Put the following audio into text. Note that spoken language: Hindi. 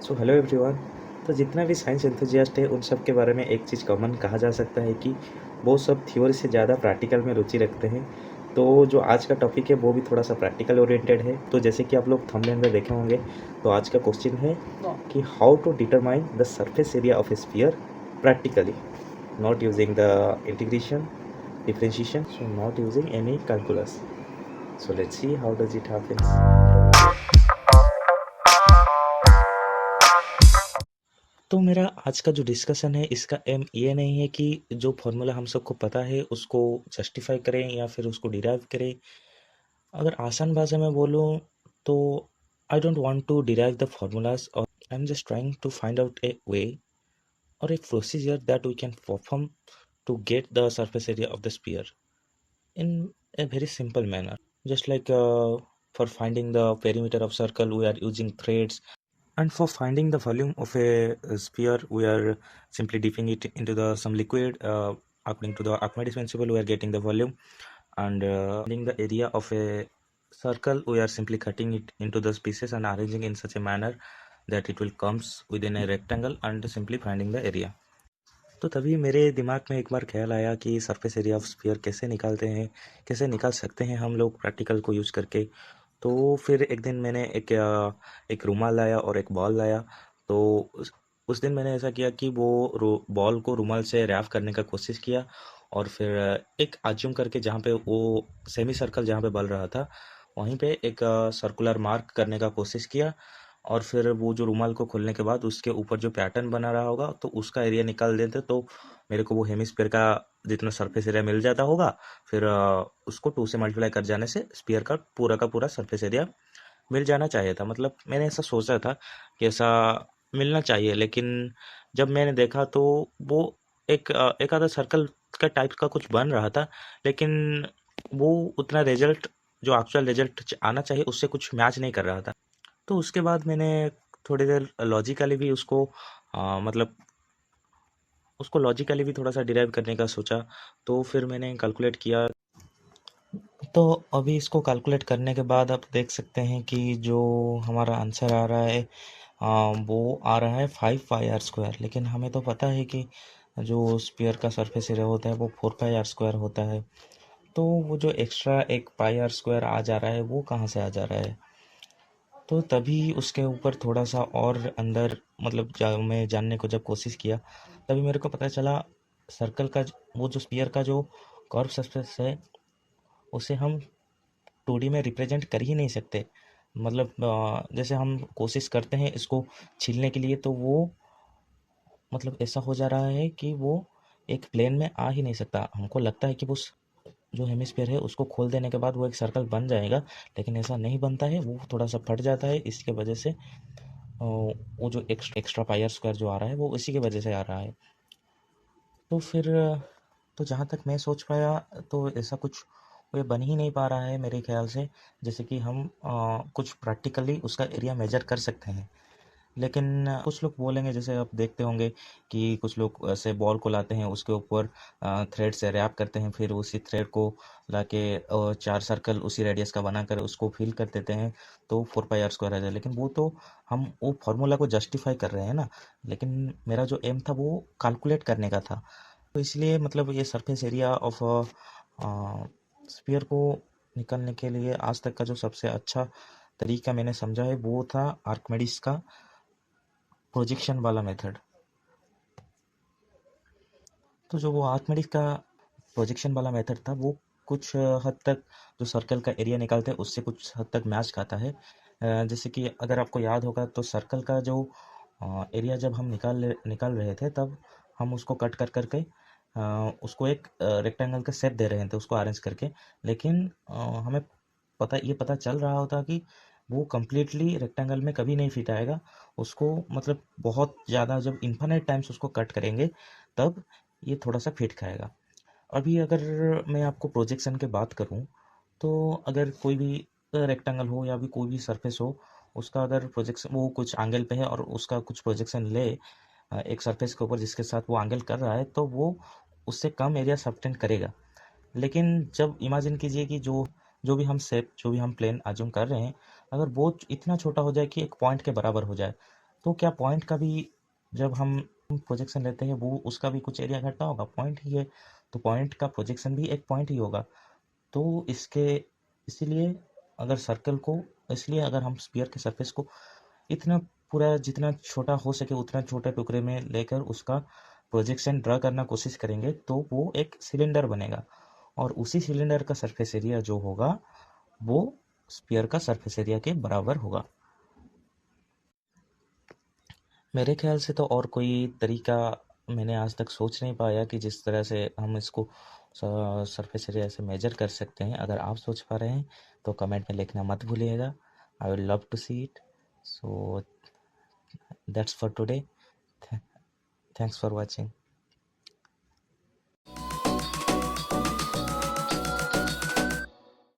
So hello everyone. तो जितना भी साइंस एंथुजियास्ट है उन सब के बारे में एक चीज़ कॉमन कहा जा सकता है कि वो सब थ्योरी से ज़्यादा प्रैक्टिकल में रुचि रखते हैं। तो जो आज का टॉपिक है वो भी थोड़ा सा प्रैक्टिकल ओरिएंटेड है। तो जैसे कि आप लोग थंबनेल में देखे होंगे, तो आज का क्वेश्चन है कि how to determine the surface area of a sphere practically, not using the integration, differentiation, so not using any calculus. So let's see how does it happen. तो मेरा आज का जो डिस्कशन है इसका एम ये नहीं है कि जो फॉर्मूला हम सबको पता है उसको जस्टिफाई करें या फिर उसको डिराइव करें। अगर आसान भाषा में बोलूँ तो I don't want to derive the formulas, और I'm just trying to find out a way और a procedure that we can perform to get the surface area of the sphere in a very simple manner. Just like for finding the perimeter of circle, we are using threads, and for finding the volume of a sphere, we are simply dipping it into the some liquid. According to the Archimedes principle, we are getting the volume, and finding the area of a circle, we are simply cutting it into those pieces and arranging in such a manner that it will comes within a rectangle, and simply finding the area. तो तभी मेरे दिमाग में एक बार ख्याल आया कि सरफेस एरिया ऑफ स्फीयर कैसे निकालते हैं, कैसे निकाल सकते हैं हम लोग प्रैक्टिकल को यूज़ करके। तो फिर एक दिन मैंने एक रुमाल लाया और एक बॉल लाया। तो उस दिन मैंने ऐसा किया कि वो बॉल को रुमाल से रैप करने का कोशिश किया, और फिर एक आज्यूम करके जहाँ पे वो सेमी सर्कल जहाँ पे बल रहा था वहीं पे एक सर्कुलर मार्क करने का कोशिश किया, और फिर वो जो रुमाल को खोलने के बाद उसके ऊपर जो पैटर्न बना रहा होगा तो उसका एरिया निकाल देते, तो मेरे को वो हेमिस्फीयर का जितना सरफेस एरिया मिल जाता होगा। फिर उसको 2 से मल्टीप्लाई कर जाने से स्फीयर का पूरा सरफेस एरिया मिल जाना चाहिए था। मतलब मैंने ऐसा सोचा था कि ऐसा मिलना चाहिए, लेकिन जब मैंने देखा तो वो एक आधा सर्कल का टाइप का कुछ बन रहा था, लेकिन वो उतना रिजल्ट जो एक्चुअल रिजल्ट आना चाहिए उससे कुछ मैच नहीं कर रहा था। तो उसके बाद मैंने थोड़ी देर लॉजिकली भी मतलब उसको लॉजिकली भी थोड़ा सा डिराइव करने का सोचा। तो फिर मैंने कैलकुलेट किया। तो अभी इसको कैलकुलेट करने के बाद आप देख सकते हैं कि जो हमारा आंसर आ रहा है वो आ रहा है 5 पाई r स्क्वायर। लेकिन हमें तो पता है कि जो स्फीयर का सरफेस एरिया होता है वो 4 पाई r स्क्वायर होता है। तो वो जो एक्स्ट्रा एक पाई r स्क्वायर आ जा रहा है वो कहाँ से आ जा रहा है? तो तभी उसके ऊपर थोड़ा सा और अंदर मतलब मैं जानने को जब कोशिश किया, तभी मेरे को पता चला सर्कल का वो जो स्फीयर का जो कर्व सरफेस है उसे हम 2D में रिप्रेजेंट कर ही नहीं सकते। मतलब जैसे हम कोशिश करते हैं इसको छीलने के लिए, तो वो मतलब ऐसा हो जा रहा है कि वो एक प्लेन में आ ही नहीं सकता। हमको लगता है कि वो जो हेमिस्फीयर है उसको खोल देने के बाद वो एक सर्कल बन जाएगा, लेकिन ऐसा नहीं बनता है। वो थोड़ा सा फट जाता है। इसके वजह से वो जो एक्स्ट्रा पाई स्क्वायर जो आ रहा है वो इसी की वजह से आ रहा है। तो फिर तो जहाँ तक मैं सोच पाया तो ऐसा कुछ ये बन ही नहीं पा रहा है मेरे ख्याल से, जैसे कि हम कुछ प्रैक्टिकली उसका एरिया मेजर कर सकते हैं। लेकिन कुछ लोग बोलेंगे, जैसे आप देखते होंगे कि कुछ लोग ऐसे बॉल को लाते हैं, उसके ऊपर थ्रेड से रैप करते हैं, फिर उसी थ्रेड को लाके 4 सर्कल उसी रेडियस का बनाकर उसको फिल कर देते हैं, तो 4 पाई r स्क्वायर आ जाए। लेकिन वो तो हम वो फार्मूला को जस्टिफाई कर रहे हैं ना। लेकिन मेरा जो एम था वो कैलकुलेट करने का था। तो इसलिए मतलब ये सरफेस एरिया ऑफ स्फीयर को निकालने के लिए आज तक का जो सबसे अच्छा तरीका मैंने समझा है वो था आर्किमिडीज का प्रोजेक्शन वाला मेथड। तो जो वो आर्किमिडीज का प्रोजेक्शन वाला मेथड था वो कुछ हद तक जो सर्कल का एरिया निकालते हैं उससे कुछ हद तक मैच खाता है। जैसे कि अगर आपको याद होगा तो सर्कल का जो एरिया जब हम निकाल रहे थे, तब हम उसको कट कर करके उसको एक रेक्टेंगल का शेप दे रहे थे उसको अरेंज करके। लेकिन हमें पता चल रहा होता कि वो कम्प्लीटली रेक्टेंगल में कभी नहीं फिट आएगा। उसको मतलब बहुत ज़्यादा जब इन्फिनिट टाइम्स उसको कट करेंगे तब ये थोड़ा सा फिट खाएगा। अभी अगर मैं आपको प्रोजेक्शन की बात करूं, तो अगर कोई भी रेक्टेंगल हो या भी कोई भी सरफेस हो, उसका अगर प्रोजेक्शन वो कुछ एंगल पे है और उसका कुछ प्रोजेक्शन ले एक सरफेस के ऊपर जिसके साथ वो एंगल कर रहा है, तो वो उससे कम एरिया सबटेंड करेगा। लेकिन जब इमेजिन कीजिए कि जो भी हम शेप जो भी हम प्लेन अज्यूम कर रहे हैं, अगर वो इतना छोटा हो जाए कि एक पॉइंट के बराबर हो जाए, तो क्या पॉइंट का भी जब हम प्रोजेक्शन लेते हैं वो उसका भी कुछ एरिया घटता होगा, पॉइंट ही है, तो पॉइंट का प्रोजेक्शन भी एक पॉइंट ही होगा। तो इसके इसीलिए अगर सर्कल को इसलिए अगर हम स्फीयर के सरफेस को इतना पूरा जितना छोटा हो सके उतना छोटे टुकड़े में लेकर उसका प्रोजेक्शन ड्रा करना कोशिश करेंगे तो वो एक सिलेंडर बनेगा, और उसी सिलेंडर का सरफेस एरिया जो होगा वो स्फीयर का सरफेस एरिया के बराबर होगा। मेरे ख्याल से तो और कोई तरीका मैंने आज तक सोच नहीं पाया कि जिस तरह से हम इसको सरफेस एरिया से मेजर कर सकते हैं। अगर आप सोच पा रहे हैं तो कमेंट में लिखना मत भूलिएगा। I will love to see it. So that's for today. Thanks for watching.